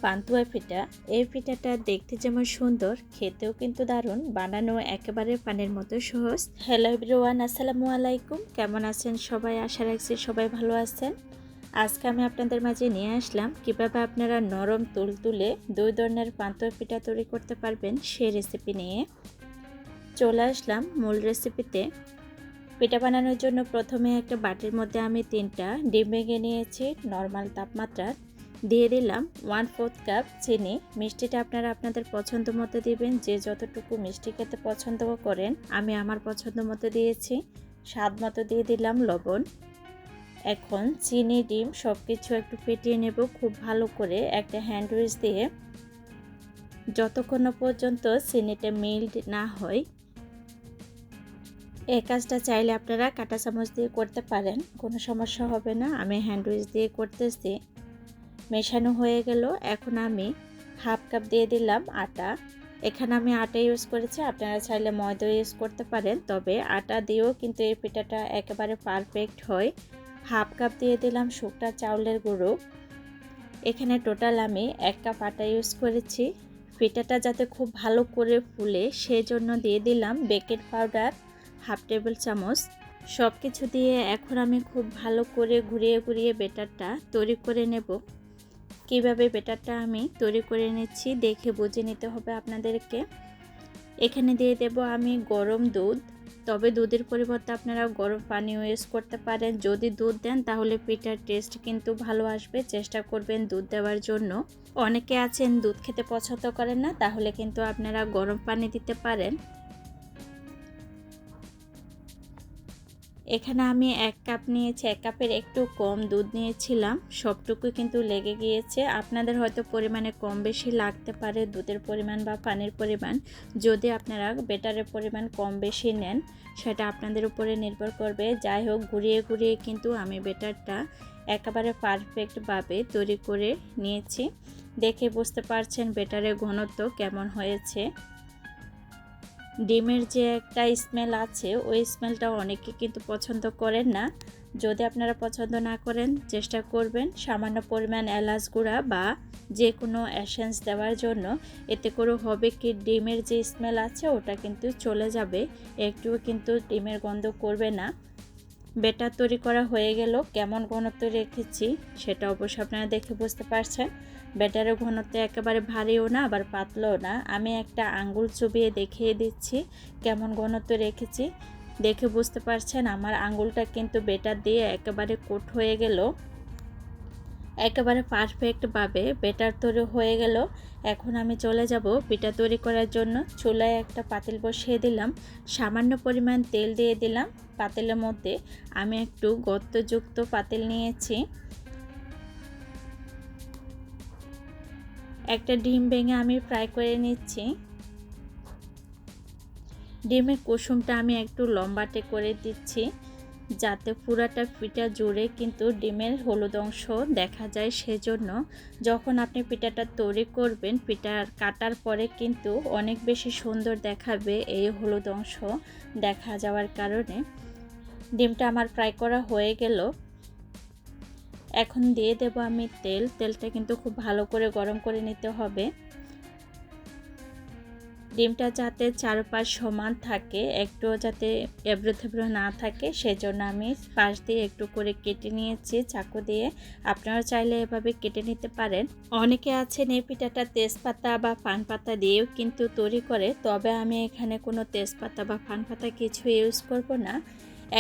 পান্তুয়া পিঠা। এই পিঠাটা দেখতে যেমন সুন্দর, খেতেও কিন্তু দারুণ, বানানো একেবারে পানির মতো সহজ। হ্যালো এভরিওয়ান, আসসালামু আলাইকুম। কেমন আছেন সবাই? আশা রাখছি সবাই ভালো আছেন। আজকে আমি আপনাদের মাঝে নিয়ে আসলাম কিভাবে আপনারা নরম তুলতুলে দুই ধরনের পান্তুয়া পিঠা তৈরি করতে পারবেন সেই রেসিপি নিয়ে। চলে আসলাম মূল রেসিপিতে। পিঠা বানানোর জন্য প্রথমে একটা বাটির মধ্যে আমি 3টা ডিম ভেঙে নিয়েছি নর্মাল তাপমাত্রার। দিয়ে দিলাম 1/4 কাপ চিনি। মিষ্টিটা আপনারা আপনাদের পছন্দ মতো দিবেন, যে যতটুকু মিষ্টি খেতে পছন্দ করেন। আমি আমার পছন্দ মতো দিয়েছি। স্বাদ মতো দিয়ে দিলাম লবণ। এখন চিনি, ডিম সব কিছু একটু ফেটিয়ে নেব খুব ভালো করে একটা হ্যান্ড উইচ দিয়ে, যতক্ষণ পর্যন্ত চিনিটা মেল্ট না হয়। এই কাজটা চাইলে আপনারা কাঁটা চামচ দিয়ে করতে পারেন, কোনো সমস্যা হবে না। আমি হ্যান্ড উইচ দিয়ে করতেছি। মেশানো হয়ে গেল। এখন আমি 1/2 কাপ দিয়ে দিলাম আটা। এখানে আমি আটা ইউজ করেছি, আপনারা চাইলে ময়দা ইউজ করতে পারেন, তবে আটা দিয়েও কিন্তু এই পিঠাটা একেবারে পারফেক্ট হয়। 1/2 কাপ দিয়ে দিলাম শুকনা চাউলের গুঁড়ো। এখানে টোটাল আমি 1 কাপ আটা ইউজ করেছি। পিঠাটা যাতে খুব ভালো করে ফুলে সেজন্য দিয়ে দিলাম বেকিং পাউডার 1/2 টেবিল চামচ। সব কিছু দিয়ে এখন আমি খুব ভালো করে ঘুরিয়ে ঘুরিয়ে ব্যাটারটা তৈরি করে নেব। কিভাবে ব্যাটারটা আমি তৈরি করে নিচ্ছি দেখে বুঝে নিতে হবে আপনাদেরকে। এখানে দিয়ে দেব আমি গরম দুধ, তবে দুধের পরিবর্তে আপনারা গরম পানি ইউজ করতে পারেন। যদি দুধ দেন তাহলে পিঠার টেস্ট কিন্তু ভালো আসবে, চেষ্টা করবেন দুধ দেওয়ার জন্য। অনেকে আছেন দুধ খেতে পছন্দ করেন না, তাহলে কিন্তু আপনারা গরম পানি দিতে পারেন। এখানে আমি 1 কাপ নিয়েছি, 1 কাপের একটু কম দুধ নিয়েছিলাম, সবটুকু কিন্তু লেগে গিয়েছে। আপনাদের হয়তো পরিমাণে কম বেশি লাগতে পারে দুধের পরিমাণ বা পানির পরিমাণ। যদি আপনারা ব্যাটারের পরিমাণ কম বেশি নেন সেটা আপনাদের উপরে নির্ভর করবে। যাই হোক, ঘুরিয়ে ঘুরিয়ে কিন্তু আমি ব্যাটারটা একেবারে পারফেক্টভাবে তৈরি করে নিয়েছি। দেখে বুঝতে পারছেন ব্যাটারের ঘনত্ব কেমন হয়েছে। ডিমের যে একটা স্মেল আছে ওই স্মেলটা অনেকে কিন্তু পছন্দ করেন না। যদি আপনারা পছন্দ না করেন, চেষ্টা করবেন সামান্য পরিমাণ এলাচ গুঁড়া বা যে কোনো এসেন্স দেওয়ার জন্য। এতে করে হবে কি, ডিমের যে স্মেল আছে ওটা কিন্তু চলে যাবে, একটুও কিন্তু ডিমের গন্ধ করবে না। ব্যাটার তৈরি করা হয়ে গেল। কেমন ঘনত্ব রেখেছি সেটা অবশ্যই আপনারা দেখে বুঝতে পারছেন। ব্যাটারের ঘনত্ব একেবারে ভারীও না আবার পাতলাও না। আমি একটা আঙ্গুল চুবিয়ে দেখিয়ে দিচ্ছি কেমন ঘনত্ব রেখেছি। দেখে বুঝতে পারছেন আমার আঙ্গুলটা কিন্তু ব্যাটার দিয়ে একেবারে কোট হয়ে গেল। একেবারে পারফেক্টভাবে ব্যাটার তৈরি হয়ে গেল। এখন আমি চলে যাব পিঠা তৈরি করার জন্য। চুলায় একটা পাতিল বসিয়ে দিলাম, সামান্য পরিমাণ তেল দিয়ে দিলাম। পাতিলের মধ্যে আমি একটু গর্তযুক্ত পাতিল নিয়েছি। একটা ডিম ভেঙে আমি ফ্রাই করে নিচ্ছি। ডিমের কুসুমটা আমি একটু লম্বাটে করে দিচ্ছি, যাতে পুরাটা পিঠা জুড়ে কিন্তু ডিমের হলুদ অংশ দেখা যায়। সেজন্য যখন আপনি পিঠাটা তৈরি করবেন, পিঠার কাটার পরে কিন্তু অনেক বেশি সুন্দর দেখাবে এই হলুদ অংশ দেখা যাওয়ার কারণে। ডিমটা আমার ফ্রাই করা হয়ে গেল। এখন দিয়ে দেব আমি তেল। তেলটা কিন্তু খুব ভালো করে গরম করে নিতে হবে। ডিমটা যাতে চারপাশ সমান থাকে, একটুও যাতে এবড়ো থেবড়ো না থাকে, সেজন্য আমি পাশ দিয়ে একটু করে কেটে নিয়েছি চাকু দিয়ে। আপনারা চাইলে এভাবে কেটে নিতে পারেন। অনেকে আছেন এই পিঠাটা তেজপাতা বা পান পাতা দিয়েও কিন্তু তৈরি করে, তবে আমি এখানে কোনো তেজপাতা বা পান পাতা কিছু ইউজ করব না।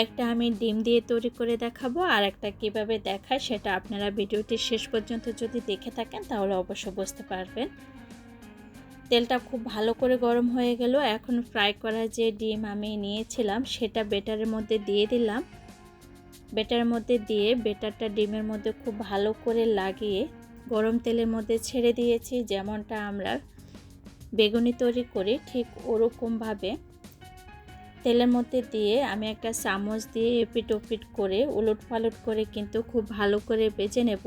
একটা আমি ডিম দিয়ে তৈরি করে দেখাবো, আর একটা কীভাবে দেখায় সেটা আপনারা ভিডিওটি শেষ পর্যন্ত যদি দেখে থাকেন তাহলে অবশ্য বুঝতে পারবেন। তেলটা খুব ভালো করে গরম হয়ে গেল। এখন ফ্রাই করা যে ডিম আমি নিয়েছিলাম সেটা ব্যাটারের মধ্যে দিয়ে দিলাম। ব্যাটারের মধ্যে দিয়ে ব্যাটারটা ডিমের মধ্যে খুব ভালো করে লাগিয়ে গরম তেলের মধ্যে ছেড়ে দিয়েছি। যেমনটা আমরা বেগুনি তৈরি করি ঠিক ওরকমভাবে তেলের মধ্যে দিয়ে আমি একটা চামচ দিয়ে এপিট ওপিট করে উলট পালট করে কিন্তু খুব ভালো করে ভেজে নেব।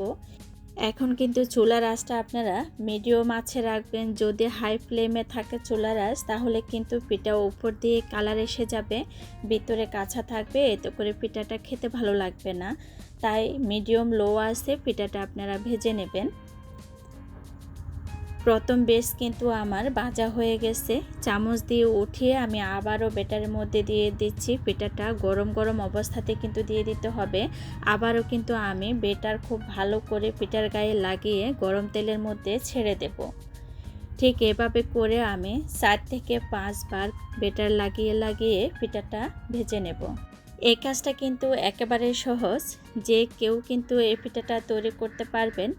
এখন কিন্তু চুলার আঁচটা আপনারা মিডিয়াম আঁচে রাখবেন। যদি হাই ফ্লেমে থাকে চুলার আঁচ, তাহলে কিন্তু পিঠা উপর দিয়ে কালার এসে যাবে, ভিতরে কাঁচা থাকবে, এতে করে পিঠাটা খেতে ভালো লাগবে না। তাই মিডিয়াম লো আঁচে পিঠাটা আপনারা ভেজে নেবেন। প্রথম বেশ কিন্তু আমার ভাজা হয়ে গেছে। চামচ দিয়ে উঠিয়ে আমি আবারও ব্যাটারের মধ্যে দিয়ে দিচ্ছি। পিঠাটা গরম গরম অবস্থাতে কিন্তু দিয়ে দিতে হবে। আবারও কিন্তু আমি ব্যাটার খুব ভালো করে পিঠার গায়ে লাগিয়ে গরম তেলের মধ্যে ছেড়ে দেব। ঠিক এভাবে করে আমি 4 থেকে 5 বার ব্যাটার লাগিয়ে পিঠাটা ভেজে নেব। এই কাজটা কিন্তু একেবারে সহজ, যে কেউ কিন্তু এই পিঠাটা তৈরি করতে পারবেন।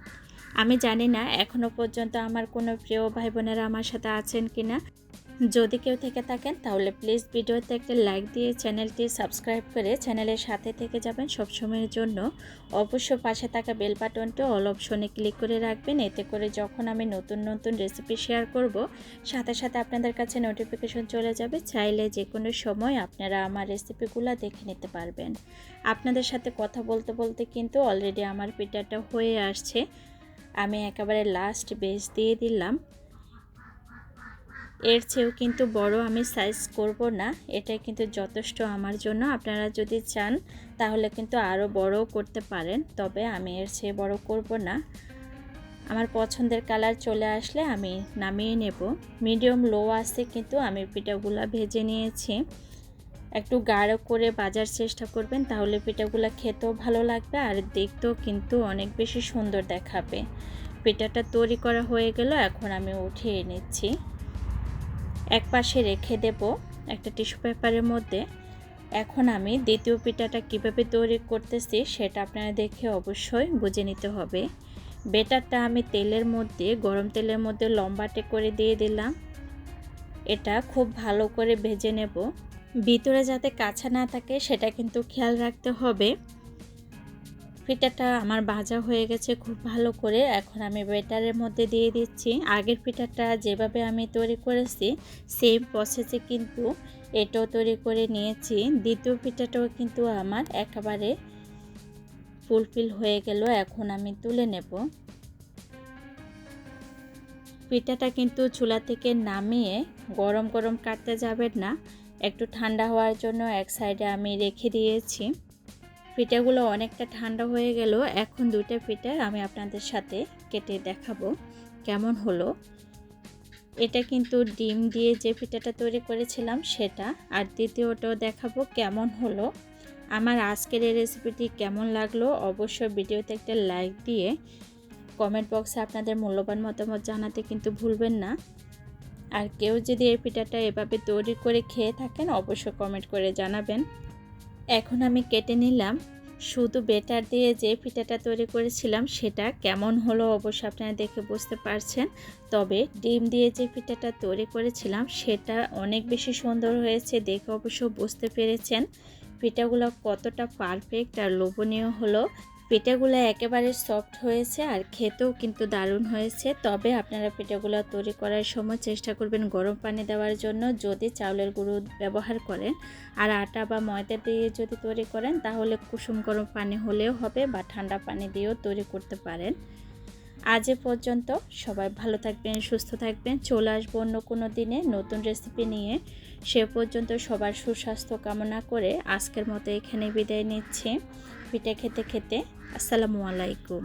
আমি জানি না এখনও পর্যন্ত আমার কোনো প্রিয় ভাই বোনেরা আমার সাথে আছেন কিনা। যদি কেউ থেকে থাকেন তাহলে প্লিজ ভিডিওতে একটা লাইক দিয়ে চ্যানেলটি সাবস্ক্রাইব করে চ্যানেলের সাথে থেকে যাবেন সবসময়ের জন্য। অবশ্য পাশে থাকা বেল বাটনটি অল অপশনে ক্লিক করে রাখবেন। এতে করে যখন আমি নতুন নতুন রেসিপি শেয়ার করব, সাথে সাথে আপনাদের কাছে নোটিফিকেশন চলে যাবে। চাইলে যে কোনো সময় আপনারা আমার রেসিপিগুলো দেখে নিতে পারবেন। আপনাদের সাথে কথা বলতে বলতে কিন্তু অলরেডি আমার পিঠাটা হয়ে আসছে। আমি একেবারে লাস্ট বেস দিয়ে দিলাম। এর চেয়েও কিন্তু বড় আমি সাইজ করব না, এটা কিন্তু যথেষ্ট আমার জন্য। আপনারা যদি চান তাহলে কিন্তু আরও বড়ও করতে পারেন, তবে আমি এর চেয়ে বড় করব না। আমার পছন্দের কালার চলে আসলে আমি নামিয়ে নেব। মিডিয়াম লো আছে কিন্তু আমি পিঠাগুলো ভেজে নিয়েছি। একটু গাঢ় করে ভাজার চেষ্টা করবেন, তাহলে পিঠাগুলো খেতেও ভালো লাগবে আর দেখতেও কিন্তু অনেক বেশি সুন্দর দেখাবে। পিঠাটা তৈরি করা হয়ে গেল, এখন আমি উঠিয়ে নিচ্ছি। এক পাশে রেখে দেব একটা টিস্যু পেপারের মধ্যে। এখন আমি দ্বিতীয় পিঠাটা কিভাবে তৈরি করতেছি সেটা আপনারা দেখে অবশ্যই বুঝে নিতে হবে। ব্যাটারটা আমি গরম তেলের মধ্যে লম্বাটে করে দিয়ে দিলাম। এটা খুব ভালো করে ভেজে নেব। ভিতরে যাতে কাঁচা না থাকে সেটা কিন্তু খেয়াল রাখতে হবে। পিঠাটা আমার ভাজা হয়ে গেছে খুব ভালো করে। এখন আমি ব্যাটারের মধ্যে দিয়ে দিচ্ছি। আগের পিঠাটা যেভাবে আমি তৈরি করেছি সেম প্রসেসে কিন্তু এটাও তৈরি করে নিয়েছি। দ্বিতীয় পিঠাটাও কিন্তু আমার একেবারে ফুলফিল হয়ে গেল। এখন আমি তুলে নেব। পিঠাটা কিন্তু চুলা থেকে নামিয়ে গরম গরম কাটতে যাবেন না, একটু ঠান্ডা হওয়ার জন্য এক সাইডে আমি রেখে দিয়েছি। পিঠাগুলো অনেকটা ঠান্ডা হয়ে গেল। এখন দুটো পিঠা আমি আপনাদের সাথে কেটে দেখাবো কেমন হলো। এটা কিন্তু ডিম দিয়ে যে পিঠাটা তৈরি করেছিলাম সেটা, আর দ্বিতীয়টাও দেখাবো কেমন হলো। আমার আজকের এই রেসিপিটি কেমন লাগলো অবশ্যই ভিডিওতে একটা লাইক দিয়ে কমেন্ট বক্সে আপনাদের মূল্যবান মতামত জানাতে কিন্তু ভুলবেন না। আর কেউ যদি এই পিঠাটা এভাবে তৈরি করে খেয়ে থাকেন অবশ্যই কমেন্ট করে জানাবেন। এখন আমি কেটে নিলাম। শুধু ব্যাটার দিয়ে যে পিঠাটা তৈরি করেছিলাম সেটা কেমন হলো অবশ্যই আপনারা দেখে বুঝতে পারছেন। তবে ডিম দিয়ে যে পিঠাটা তৈরি করেছিলাম সেটা অনেক বেশি সুন্দর হয়েছে, দেখে অবশ্য বুঝতে পেরেছেন পিঠাগুলো কতটা পারফেক্ট আর লোভনীয় হলো। পিঠাগুলো একেবারে সফট হয়েছে আর খেতেও কিন্তু দারুণ হয়েছে। তবে আপনারা পিঠাগুলো তৈরি করার সময় চেষ্টা করবেন গরম পানি দেওয়ার জন্য, যদি চাউলের গুঁড়ো ব্যবহার করেন। আর আটা বা ময়দা দিয়ে যদি তৈরি করেন তাহলে কুসুম গরম পানি হলেও হবে, বা ঠান্ডা পানি দিয়েও তৈরি করতে পারেন। আজ এ পর্যন্ত, সবাই ভালো থাকবেন, সুস্থ থাকবেন। চলে আসবো অন্য কোনো দিনে নতুন রেসিপি নিয়ে। সে পর্যন্ত সবার সুস্বাস্থ্য কামনা করে আজকের মতো এখানে বিদায় নিচ্ছি। পিঠা খেতে খেতে আসসালামু আলাইকুম।